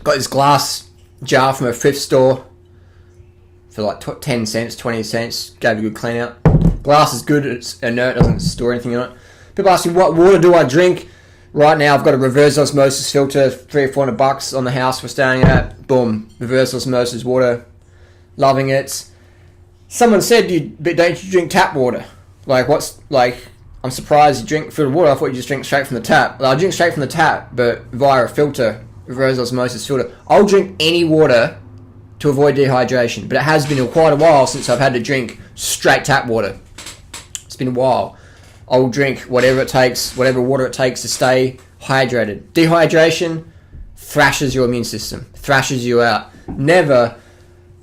Got this glass jar from a thrift store for like 10 cents, 20 cents. Gave a good clean out. Glass is good. It's inert. Doesn't store anything in it. People ask me, what water do I drink? Right now, I've got a reverse osmosis filter, $300 or $400 on the house we're staying at. Boom, reverse osmosis water. Loving it. Someone said, don't you drink tap water? I'm surprised you drink filtered water. I thought you just drink straight from the tap. Well, I drink straight from the tap, but via a filter, reverse osmosis filter. I'll drink any water to avoid dehydration, but it has been quite a while since I've had to drink straight tap water. It's been a while. I'll drink whatever it takes, whatever water it takes to stay hydrated. Dehydration thrashes your immune system, thrashes you out. Never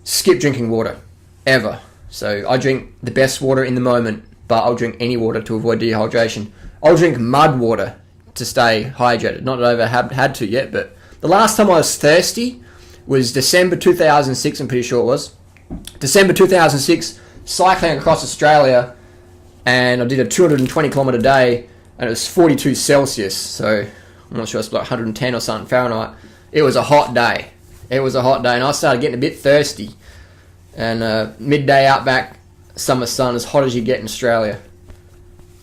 skip drinking water, ever. So I drink the best water in the moment, but I'll drink any water to avoid dehydration. I'll drink mud water to stay hydrated. Not that I've ever had to yet, but the last time I was thirsty was December 2006, I'm pretty sure it was. December 2006, cycling across Australia, and I did a 220 kilometre day, and it was 42 Celsius, so I'm not sure, it's like 110 or something Fahrenheit. It was a hot day. And I started getting a bit thirsty. And midday outback, summer sun, as hot as you get in Australia.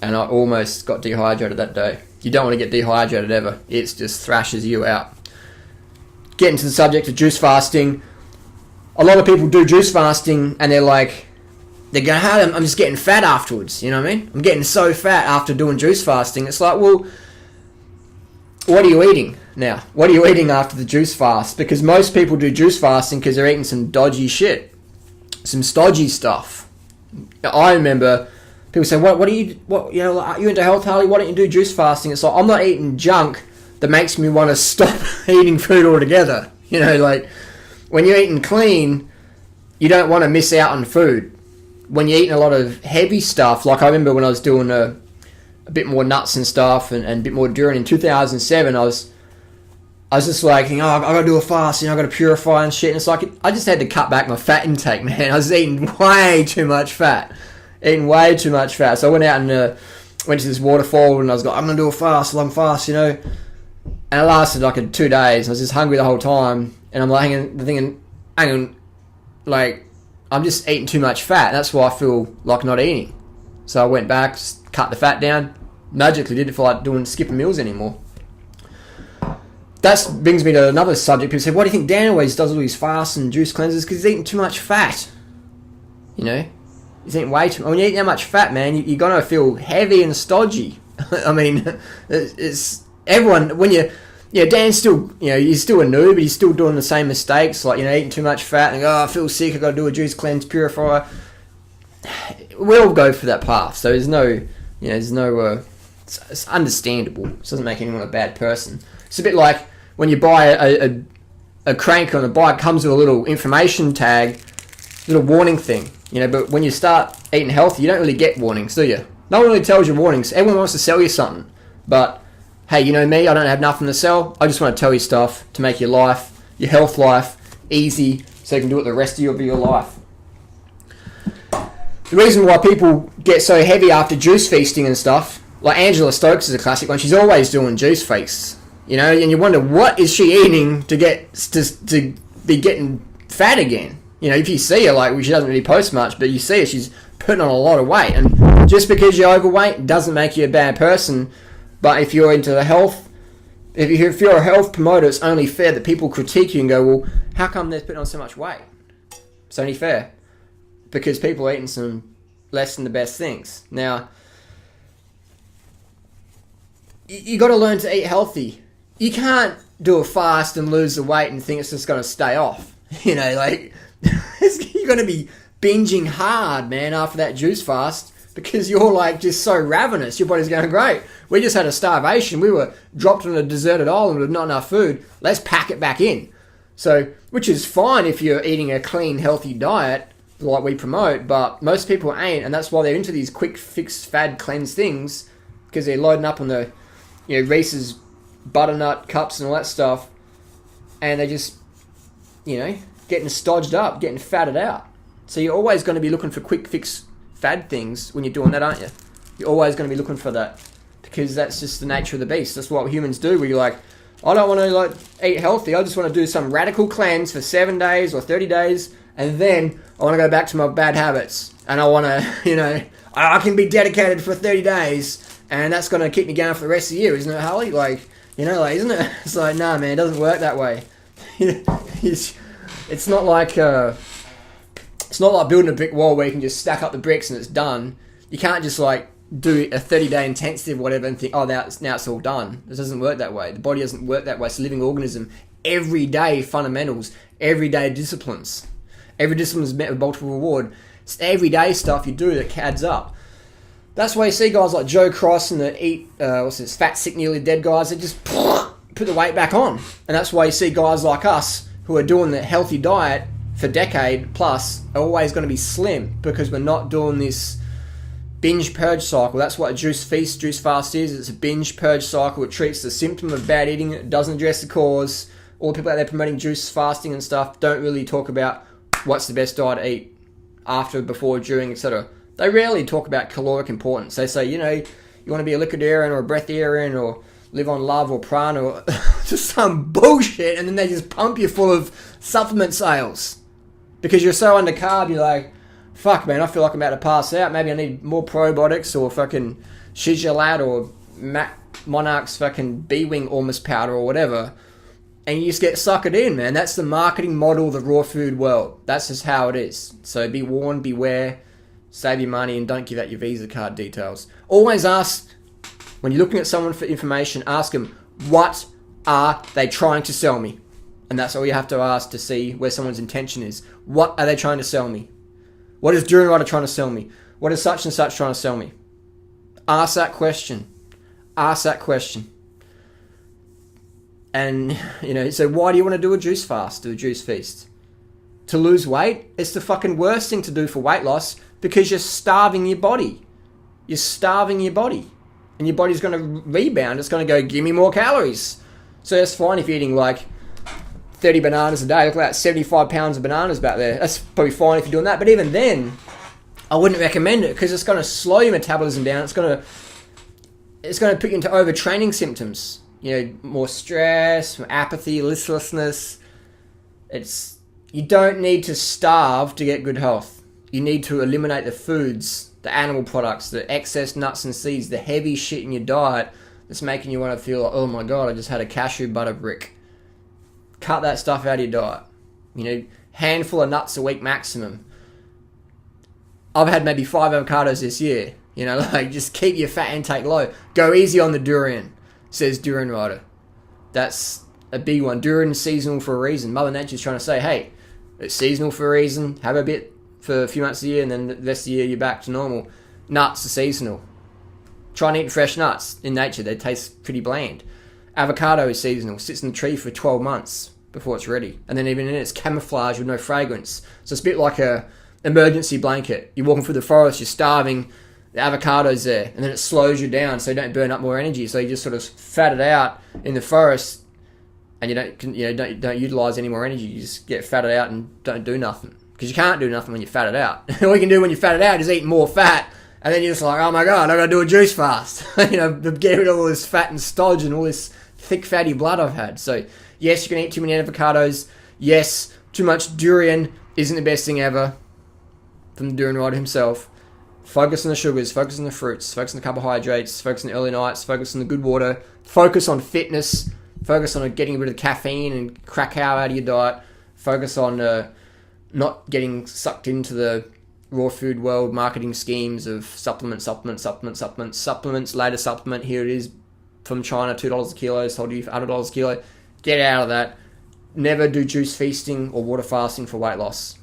And I almost got dehydrated that day. You don't want to get dehydrated ever. It just thrashes you out. Getting to the subject of juice fasting. A lot of people do juice fasting and they're going, I'm just getting fat afterwards. You know what I mean? I'm getting so fat after doing juice fasting. It's like, well, what are you eating now? What are you eating after the juice fast? Because most people do juice fasting because they're eating some dodgy shit. Some stodgy stuff. I remember people say, "What are you are you into health, Harley? Why don't you do juice fasting?" It's like, I'm not eating junk that makes me want to stop eating food altogether. You know, like when you're eating clean, you don't want to miss out on food. When you're eating a lot of heavy stuff, like I remember when I was doing a bit more nuts and stuff and a bit more during in 2007, I was just like, I got to do a fast, I got to purify and shit. And it's like, I just had to cut back my fat intake, man. I was eating way too much fat. So I went out and went to this waterfall and I was like, I'm going to do a long fast, And it lasted like 2 days. I was just hungry the whole time. And I'm like, hang on, like, I'm just eating too much fat. That's why I feel like not eating. So I went back, cut the fat down. Magically didn't feel like skipping meals anymore. That brings me to another subject. People say, why do you think Dan always does all these fasts and juice cleanses? Because he's eating too much fat. He's eating way too much. When you eat that much fat, man, you're going to feel heavy and stodgy. I mean, it's everyone, when Dan's still, he's still a noob, but he's still doing the same mistakes, like, eating too much fat and I feel sick, I got to do a juice cleanse, purifier. We all go for that path. So there's no, it's understandable. It doesn't make anyone a bad person. It's a bit like when you buy a crank on a bike, comes with a little information tag, little warning thing, but when you start eating healthy, you don't really get warnings, do you? No one really tells you warnings. Everyone wants to sell you something. But, hey, you know me, I don't have nothing to sell. I just want to tell you stuff to make your health life, easy, so you can do it the rest of your life. The reason why people get so heavy after juice feasting and stuff, like Angela Stokes is a classic one, she's always doing juice feasts. And you wonder, what is she eating to be getting fat again? If you see her, she doesn't really post much, but you see her, she's putting on a lot of weight. And just because you're overweight doesn't make you a bad person. But if you're into the health, if you're a health promoter, it's only fair that people critique you and go, well, how come they're putting on so much weight? It's only fair. Because people are eating some less than the best things. Now, you got to learn to eat healthy. You can't do a fast and lose the weight and think it's just going to stay off. You're going to be binging hard, man, after that juice fast because you're just so ravenous. Your body's going, great. We just had a starvation. We were dropped on a deserted island with not enough food. Let's pack it back in. So, which is fine if you're eating a clean, healthy diet like we promote, but most people ain't, and that's why they're into these quick fix, fad, cleanse things because they're loading up on the, Reese's butternut cups and all that stuff, and they just, getting stodged up, getting fatted out. So you're always going to be looking for quick fix fad things when you're doing that, aren't you? You're always going to be looking for that because that's just the nature of the beast. That's what humans do. We're like, I don't want to like eat healthy. I just want to do some radical cleanse for 7 days or 30 days, and then I want to go back to my bad habits. And I want to, I can be dedicated for 30 days, and that's going to keep me going for the rest of the year, isn't it, Harley? Like, isn't it? It's like, nah, man, it doesn't work that way. It's not like building a brick wall where you can just stack up the bricks and it's done. You can't just like do a 30-day intensive whatever and think, oh, now it's all done. It doesn't work that way. The body doesn't work that way. It's a living organism. Everyday fundamentals, everyday disciplines. Every discipline is met with multiple reward. It's everyday stuff you do that adds up. That's why you see guys like Joe Cross and the fat, sick, nearly dead guys that just put the weight back on. And that's why you see guys like us who are doing the healthy diet for a decade plus are always going to be slim, because we're not doing this binge purge cycle. That's what a juice fast is. It's a binge purge cycle. It treats the symptom of bad eating. It doesn't address the cause. All the people out there promoting juice fasting and stuff don't really talk about what's the best diet to eat after, before, during, etc. They rarely talk about caloric importance. They say, you want to be a liquidarian or a breatharian or live on love or prana or just some bullshit, and then they just pump you full of supplement sales. Because you're so under carb, you're like, fuck, man, I feel like I'm about to pass out. Maybe I need more probiotics or fucking Shigelat or Monarch's fucking B-Wing Ormus powder or whatever. And you just get suckered in, man. That's the marketing model of the raw food world. That's just how it is. So be warned, beware, save your money, and don't give out your Visa card details. Always ask, when you're looking at someone for information, ask them, what are they trying to sell me? And that's all you have to ask to see where someone's intention is. What are they trying to sell me? What is Duran Rider trying to sell me? What is such and such trying to sell me? Ask that question. Ask that question. And, so why do you want to do a juice fast, do a juice feast? To lose weight? It's the fucking worst thing to do for weight loss, because you're starving your body. You're starving your body. And your body's going to rebound. It's going to go, give me more calories. So that's fine if you're eating like 30 bananas a day. Look at that, 75 pounds of bananas back there. That's probably fine if you're doing that. But even then, I wouldn't recommend it, because it's going to slow your metabolism down. It's going to put you into overtraining symptoms. More stress, more apathy, listlessness. You don't need to starve to get good health. You need to eliminate the foods, the animal products, the excess nuts and seeds, the heavy shit in your diet that's making you want to feel like, oh my god, I just had a cashew butter brick. Cut that stuff out of your diet. Handful of nuts a week maximum. I've had maybe 5 avocados this year. Just keep your fat intake low. Go easy on the durian, says Duran Rider. That's a big one. Durian's seasonal for a reason. Mother Nature's trying to say, hey, it's seasonal for a reason. Have a bit for a few months a year, and then the rest of the year you're back to normal. Nuts are seasonal. Try and eat fresh nuts in nature. They taste pretty bland. Avocado is seasonal. Sits in the tree for 12 months before it's ready. And then even in it's camouflage with no fragrance. So it's a bit like a emergency blanket. You're walking through the forest, you're starving, the avocado's there, and then it slows you down so you don't burn up more energy. So you just sort of fat it out in the forest, and you don't utilize any more energy. You just get fatted out and don't do nothing, because you can't do nothing when you're fatted out. All you can do when you're fatted out is eat more fat, and then you're just like, oh my god, I gotta do a juice fast. Get rid of all this fat and stodge and all this thick fatty blood I've had. So yes, you can eat too many avocados. Yes, too much durian isn't the best thing ever, from the Duran Rider himself. Focus on the sugars, focus on the fruits, focus on the carbohydrates, focus on the early nights, focus on the good water, focus on fitness, focus on getting rid of the caffeine and crack out of your diet, focus on not getting sucked into the raw food world marketing schemes of supplements, latest supplement, here it is from China, $2 a kilo, sold you for $100 a kilo. Get out of that. Never do juice feasting or water fasting for weight loss.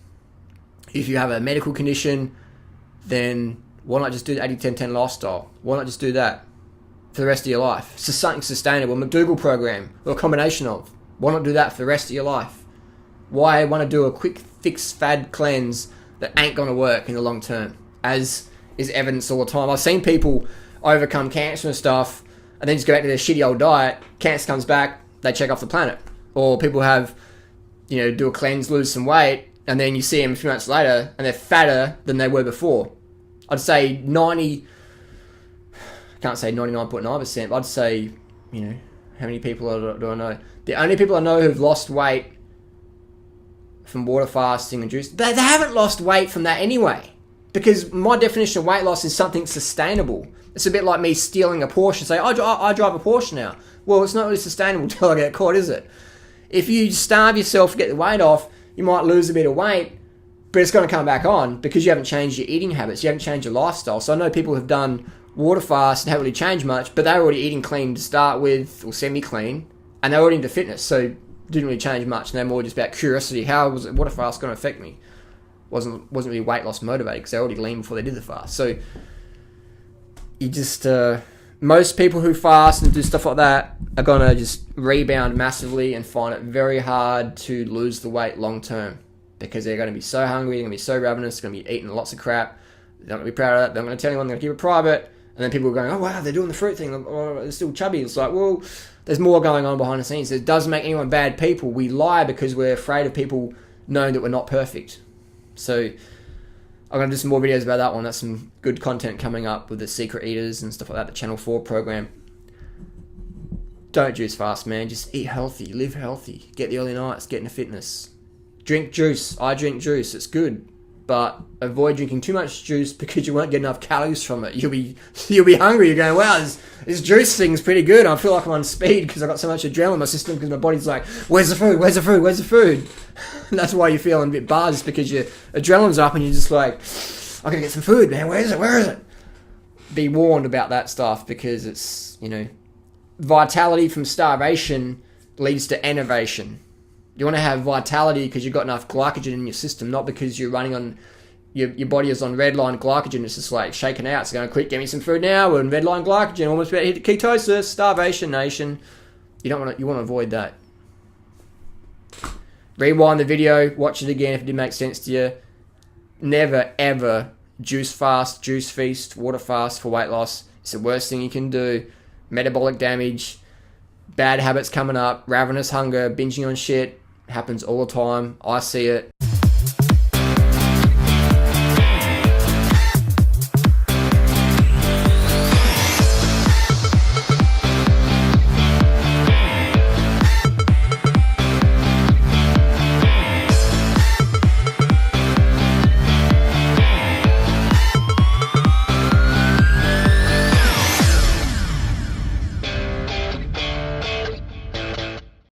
If you have a medical condition, then why not just do the 80-10-10 lifestyle? Why not just do that for the rest of your life? It's just something sustainable. McDougall program, or a combination of. Why not do that for the rest of your life? Why want to do a quick fix fad cleanse that ain't going to work in the long term, as is evidence all the time? I've seen people overcome cancer and stuff, and then just go back to their shitty old diet. Cancer comes back, they check off the planet. Or people have, do a cleanse, lose some weight, and then you see them a few months later, and they're fatter than they were before. I'd say 99.9%, but I'd say, How many people do I know? The only people I know who've lost weight from water fasting and juice, they haven't lost weight from that anyway. Because my definition of weight loss is something sustainable. It's a bit like me stealing a Porsche and say, I drive a Porsche now. Well, it's not really sustainable until I get caught, is it? If you starve yourself to get the weight off, you might lose a bit of weight, but it's going to come back on because you haven't changed your eating habits. You haven't changed your lifestyle. So I know people who've done water fast and haven't really changed much, but they were already eating clean to start with, or semi-clean, and they were already into fitness, so didn't really change much. And they're more just about curiosity. How was water fast going to affect me? Wasn't really weight loss motivated because they're already lean before they did the fast. So you just most people who fast and do stuff like that are gonna just rebound massively and find it very hard to lose the weight long term because they're gonna be so hungry, they're gonna be so ravenous, they're gonna be eating lots of crap. They're not gonna be proud of that. They're not gonna tell anyone. They're gonna keep it private. And then people are going, oh wow, they're doing the fruit thing. Or they're still chubby. It's like, well, there's more going on behind the scenes. It doesn't make anyone bad people. We lie because we're afraid of people knowing that we're not perfect. So I'm going to do some more videos about that one. That's some good content coming up with the Secret Eaters and stuff like that, the Channel 4 program. Don't juice fast, man. Just eat healthy, live healthy, get the early nights, get into fitness. Drink juice. I drink juice. It's good. But avoid drinking too much juice because you won't get enough calories from it. You'll be hungry. You're going, wow, this juice thing's pretty good. I feel like I'm on speed because I've got so much adrenaline in my system because my body's like, where's the food? Where's the food? Where's the food? And that's why you're feeling a bit buzzed because your adrenaline's up and you're just like, I gotta get some food, man. Where is it? Where is it? Be warned about that stuff because it's, vitality from starvation leads to enervation. You want to have vitality because you've got enough glycogen in your system, not because you're running on, your body is on red line glycogen. It's just like shaking out. It's going, quick, get me some food now. We're on red line glycogen. Almost about to hit ketosis. Starvation nation. You want to avoid that. Rewind the video. Watch it again if it didn't make sense to you. Never, ever juice fast, juice feast, water fast for weight loss. It's the worst thing you can do. Metabolic damage. Bad habits coming up. Ravenous hunger. Binging on shit. Happens all the time. I see it.